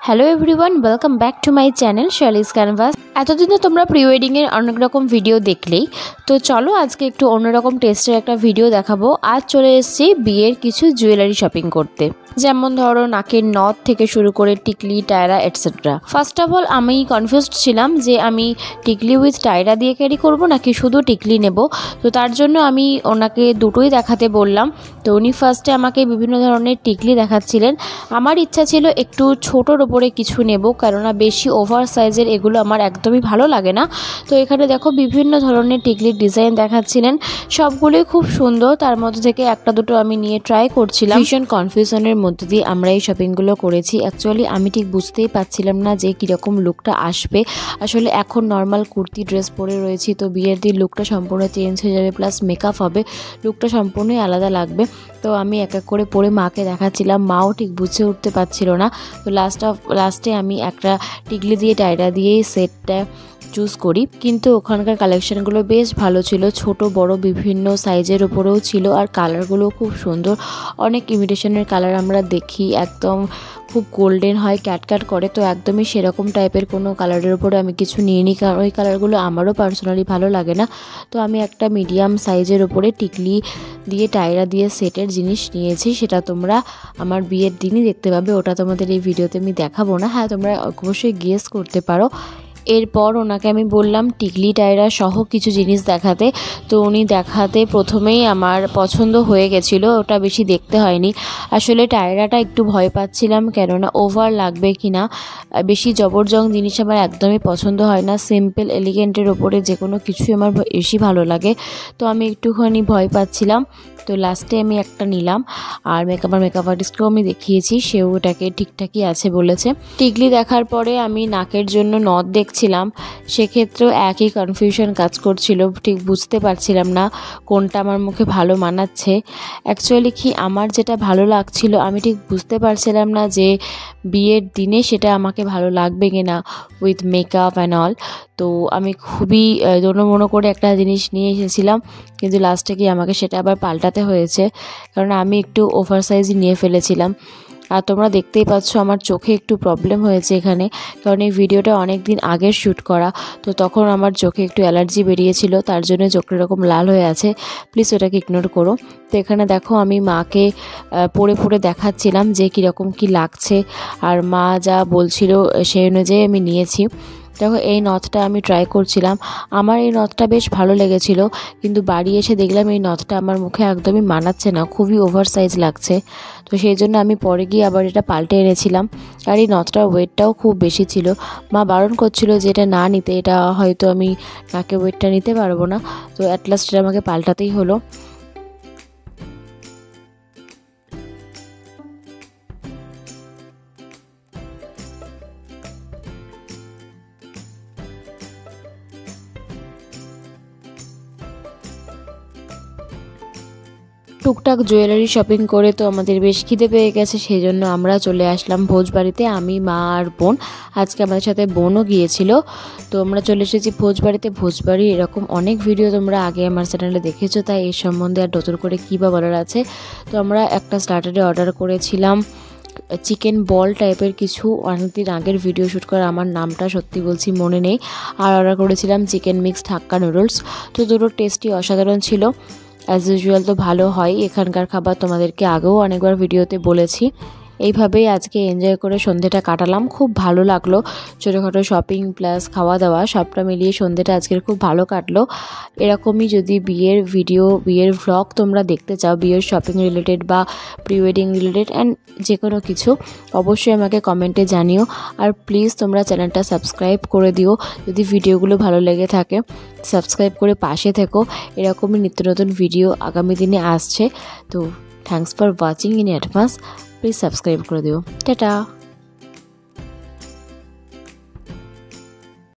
Hello everyone, welcome back to my channel Sharlie's canvas. এতদিনে তোমরা pre ওয়েডিংয়ের অনেক রকম ভিডিও দেখলেই, তো চলো আজকে একটু অন্যরকম টেস্টের একটা ভিডিও দেখাবো। আজ চলে এসেছি বিয়ের কিছু জুয়েলারি শপিং করতে, যেমন ধরো নাকের নথ থেকে শুরু করে টিকলি, tiara etcetera. First of all আমি কনফিউজড ছিলাম যে আমি টিকলি উইথ টায়রা দিয়ে ক্যারি করব নাকি শুধু টিকলি নেব। তো তার জন্য আমি ওনাকে দুটোই দেখাতে বললাম। তো উনি ফার্স্টে আমাকে বিভিন্ন ধরনের টিকলি দেখাচ্ছিলেন। আমার ইচ্ছা ছিল একটু ছোটোর ওপরে কিছু নেব, কেননা বেশি ওভার সাইজের এগুলো আমার একদমই ভালো লাগে না। তো এখানে দেখো বিভিন্ন ধরনের টিকলির ডিজাইন দেখাচ্ছিলেন, সবগুলোই খুব সুন্দর। তার মধ্যে থেকে একটা দুটো আমি নিয়ে ট্রাই করছিলাম। ভীষণ কনফিউশনের মধ্যে দিয়ে আমরা এই শপিংগুলো করেছি। অ্যাকচুয়ালি আমি ঠিক বুঝতেই পারছিলাম না যে কীরকম লুকটা আসবে। আসলে এখন নর্মাল কুর্তি ড্রেস পরে রয়েছি, তো বিয়ের দিন লুকটা সম্পূর্ণ চেঞ্জ হয়ে যাবে, প্লাস মেকআপ হবে, লুকটা সম্পূর্ণই আলাদা লাগবে। তো আমি এক এক করে পরে মাকে দেখাচ্ছিলাম, মাও ঠিক বুঝে উঠতে পারছিল না। তো লাস্টে আমি একটা টিকলি দিয়ে টায়রা দিয়েই সেটটা চুজ করি। কিন্তু ওখানকার কালেকশানগুলো বেশ ভালো ছিল, ছোট বড় বিভিন্ন সাইজের ওপরেও ছিল, আর কালারগুলো খুব সুন্দর। অনেক ইমিটেশনের কালার আমরা দেখি, একদম খুব গোল্ডেন হয়, ক্যাটক্যাট করে, তো একদমই সেরকম টাইপের কোনো কালারের ওপরে আমি কিছু নিইনি, কারণ ওই কালারগুলো আমারও পার্সোনালি ভালো লাগে না। তো আমি একটা মিডিয়াম সাইজের ওপরে টিকলি দিয়ে টায়রা দিয়ে সেটের জিনিস নিয়েছি। সেটা তোমরা আমার বিয়ের দিনই দেখতে পাবে, ওটা তোমাদের এই ভিডিওতে আমি দেখাবো না। হ্যাঁ, তোমরা অবশ্যই গেস করতে পারো। এরপর ওনাকে আমি বললাম টিকলি টায়রা সহ কিছু জিনিস দেখাতে। তো উনি দেখাতে প্রথমেই আমার পছন্দ হয়ে গেছিলো, ওটা বেশি দেখতে হয়নি। আসলে টায়রাটা একটু ভয় পাচ্ছিলাম, কেননা ওভার লাগবে কি না। বেশি জবরজং জিনিস আমার একদমই পছন্দ হয় না, সিম্পল এলিগেন্টের ওপরে যে কোনো কিছুই আমার বেশি ভালো লাগে। তো আমি একটুখানি ভয় পাচ্ছিলাম। তো লাস্টে আমি একটা নিলাম, আর মেকআপ আর্টিস্টকেও আমি দেখিয়েছি, সেও ওটাকে ঠিকঠাকই আছে বলেছে। টিকলি দেখার পরে আমি নাকের জন্য নথ দেখছিলাম, সেক্ষেত্রেও একই কনফিউশন কাজ করছিল, ঠিক বুঝতে পারছিলাম না কোনটা আমার মুখে ভালো মানাচ্ছে। অ্যাকচুয়ালি কি আমার যেটা ভালো লাগছিল আমি ঠিক বুঝতে পারছিলাম না যে বিয়ের দিনে সেটা আমাকে ভালো লাগবে কিনা উইথ মেকআপ অ্যান্ড অল। তো আমি খুবই দোনো করে একটা জিনিস নিয়ে এসেছিলাম, কিন্তু লাস্টে গিয়ে আমাকে সেটা আবার পাল্টাতে হয়েছে, কারণ আমি একটু ওভার সাইজ নিয়ে ফেলেছিলাম। আর তোমরা দেখতেই পাচ্ছ আমার চোখে একটু প্রবলেম হয়েছে এখানে, কারণ এই ভিডিওটা অনেক দিন আগের শ্যুট করা, তো তখন আমার চোখে একটু অ্যালার্জি বেরিয়েছিল, তার জন্য চোখটা এরকম লাল হয়ে আছে। প্লিজ ওটাকে ইগনোর করো। তো এখানে দেখো আমি মাকে পরে দেখাচ্ছিলাম যে কীরকম কী লাগছে, আর মা যা বলছিল সেই অনুযায়ী আমি নিয়েছি। দেখো এই নথটা আমি ট্রাই করছিলাম, আমার এই নথটা বেশ ভালো লেগেছিল, কিন্তু বাড়ি এসে দেখলাম এই নথটা আমার মুখে একদমই মানাচ্ছে না, খুবই ওভার সাইজ লাগছে। তো সেই জন্য আমি পরে গিয়ে আবার এটা পাল্টে এনেছিলাম। আর এই নথটার ওয়েটটাও খুব বেশি ছিল, মা বারণ করছিল যে এটা না নিতে, এটা হয়তো আমি নাকে ওয়েটটা নিতে পারবো না। তো অ্যাট লাস্ট এটা আমাকে পাল্টাতেই হলো। টুকটাক জুয়েলারি শপিং করে তো আমাদের বেশ খিদে পেয়ে গেছে, সেই জন্য আমরা চলে আসলাম ভোজবাড়িতে। আমি, মা আর বোন, আজকে আমাদের সাথে বোনও গিয়েছিল। তো আমরা চলে এসেছি ভোজবাড়িতে। ভোজবাড়ি এরকম অনেক ভিডিও তোমরা আগে আমার চ্যানেলে দেখেছো, তাই এর সম্বন্ধে আর নতুন করে কী বা বলার আছে। তো আমরা একটা স্টার্টারে অর্ডার করেছিলাম চিকেন বল টাইপের কিছু, অনেকদিন আগের ভিডিও শ্যুট করা, আমার নামটা সত্যি বলছি মনে নেই। আর অর্ডার করেছিলাম চিকেন মিক্সড হাক্কা নুডলস। তো দুটো টেস্টই অসাধারণ ছিল, অ্যাজ ইউজুয়াল তো ভালো হয় এখানকার খাবার, তোমাদেরকে আগেও অনেকবার ভিডিওতে বলেছি। এইভাবেই আজকে এনজয় করে সন্ধেটা কাটালাম, খুব ভালো লাগলো। ছোটোখাটো শপিং প্লাস খাওয়া দাওয়া সবটা মিলিয়ে সন্ধেটা আজকের খুব ভালো কাটলো। এরকমই যদি বিয়ের ভ্লগ তোমরা দেখতে চাও, বিয়ের শপিং রিলেটেড বা প্রি ওয়েডিং রিলেটেড অ্যান্ড যে কোনো কিছু, অবশ্যই আমাকে কমেন্টে জানিও। আর প্লিজ তোমরা চ্যানেলটা সাবস্ক্রাইব করে দিও যদি ভিডিওগুলো ভালো লেগে থাকে। সাবস্ক্রাইব করে পাশে থেকো, এরকমই নিত্য নতুন ভিডিও আগামী দিনে আসছে। তো thanks for watching in advance, please subscribe করে দিও। টাটা।